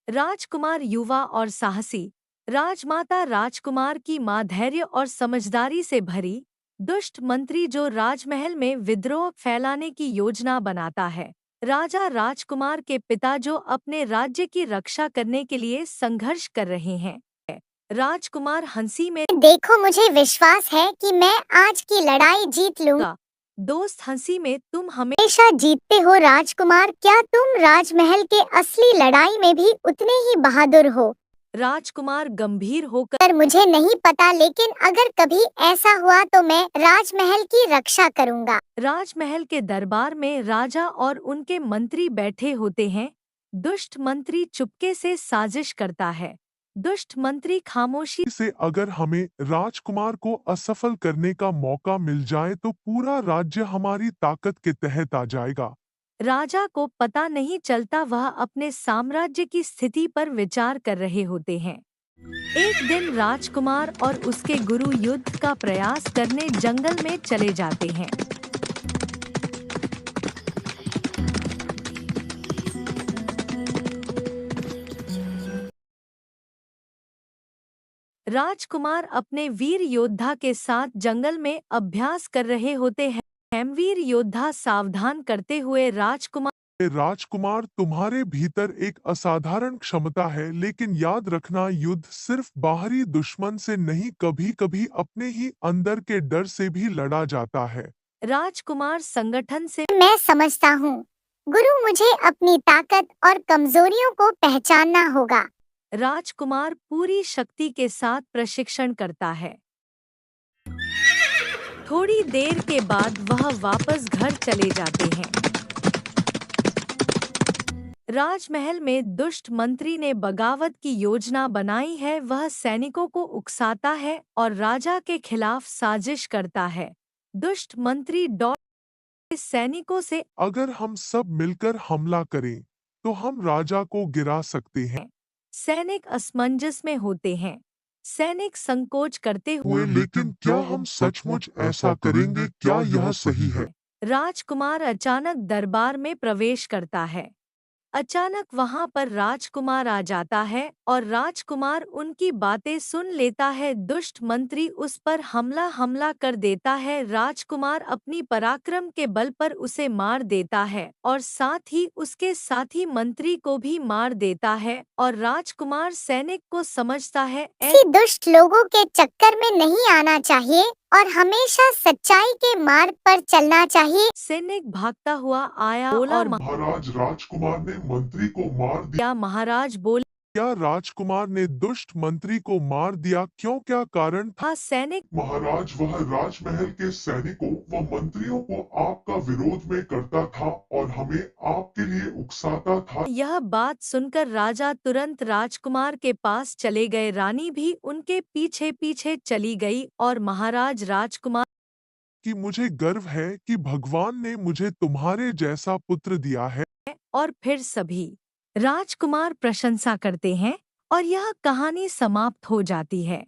राजकुमार युवा और साहसी। राजमाता राजकुमार की माँ धैर्य और समझदारी से भरी। दुष्ट मंत्री जो राजमहल में विद्रोह फैलाने की योजना बनाता है। राजा राजकुमार के पिता जो अपने राज्य की रक्षा करने के लिए संघर्ष कर रहे हैं। राजकुमार हंसी में देखो, मुझे विश्वास है कि मैं आज की लड़ाई जीत लूंगा। का दोस्त हंसी में तुम हमें हमेशा जीतते हो राजकुमार। क्या तुम राजमहल के असली लड़ाई में भी उतने ही बहादुर हो? राजकुमार गंभीर होकर पर मुझे नहीं पता, लेकिन अगर कभी ऐसा हुआ तो मैं राजमहल की रक्षा करूंगा। राजमहल के दरबार में राजा और उनके मंत्री बैठे होते हैं। दुष्ट मंत्री चुपके से साजिश करता है। दुष्ट मंत्री खामोशी से अगर हमें राजकुमार को असफल करने का मौका मिल जाए तो पूरा राज्य हमारी ताकत के तहत आ जाएगा। राजा को पता नहीं चलता, वह अपने साम्राज्य की स्थिति पर विचार कर रहे होते हैं। एक दिन राजकुमार और उसके गुरु युद्ध का प्रयास करने जंगल में चले जाते हैं। राजकुमार अपने वीर योद्धा के साथ जंगल में अभ्यास कर रहे होते हैं। हेमवीर योद्धा सावधान करते हुए राजकुमार, तुम्हारे भीतर एक असाधारण क्षमता है, लेकिन याद रखना, युद्ध सिर्फ बाहरी दुश्मन से नहीं, कभी-कभी अपने ही अंदर के डर से भी लड़ा जाता है। राजकुमार संगठन से मैं समझता हूँ गुरु, मुझे अपनी ताकत और कमजोरियों को पहचानना होगा। राजकुमार पूरी शक्ति के साथ प्रशिक्षण करता है। थोड़ी देर के बाद वह वापस घर चले जाते हैं। राजमहल में दुष्ट मंत्री ने बगावत की योजना बनाई है। वह सैनिकों को उकसाता है और राजा के खिलाफ साजिश करता है। दुष्ट मंत्री सैनिकों से अगर हम सब मिलकर हमला करें तो हम राजा को गिरा सकते हैं। सैनिक असमंजस में होते हैं। सैनिक संकोच करते हुए, लेकिन क्या हम सचमुच ऐसा करेंगे? क्या यह सही है? राजकुमार अचानक दरबार में प्रवेश करता है। अचानक वहां पर राजकुमार आ जाता है और राजकुमार उनकी बातें सुन लेता है। दुष्ट मंत्री उस पर हमला कर देता है। राजकुमार अपनी पराक्रम के बल पर उसे मार देता है और साथ ही उसके साथी मंत्री को भी मार देता है। और राजकुमार सैनिक को समझता है ऐसे दुष्ट लोगों के चक्कर में नहीं आना चाहिए और हमेशा सच्चाई के मार्ग पर चलना चाहिए। सैनिक भागता हुआ आया और महाराज, राजकुमार ने मंत्री को मार दिया। क्या महाराज बोले? क्या राजकुमार ने दुष्ट मंत्री को मार दिया? क्यों? क्या कारण था? सैनिक महाराज, वह राजमहल के सैनिकों व मंत्रियों को आपका विरोध में करता था और हमें आपके लिए उकसाता था। यह बात सुनकर राजा तुरंत राजकुमार के पास चले गए। रानी भी उनके पीछे पीछे चली गई और महाराज राजकुमार कि मुझे गर्व है कि भगवान ने मुझे तुम्हारे जैसा पुत्र दिया है। और फिर सभी राजकुमार प्रशंसा करते हैं और यह कहानी समाप्त हो जाती है।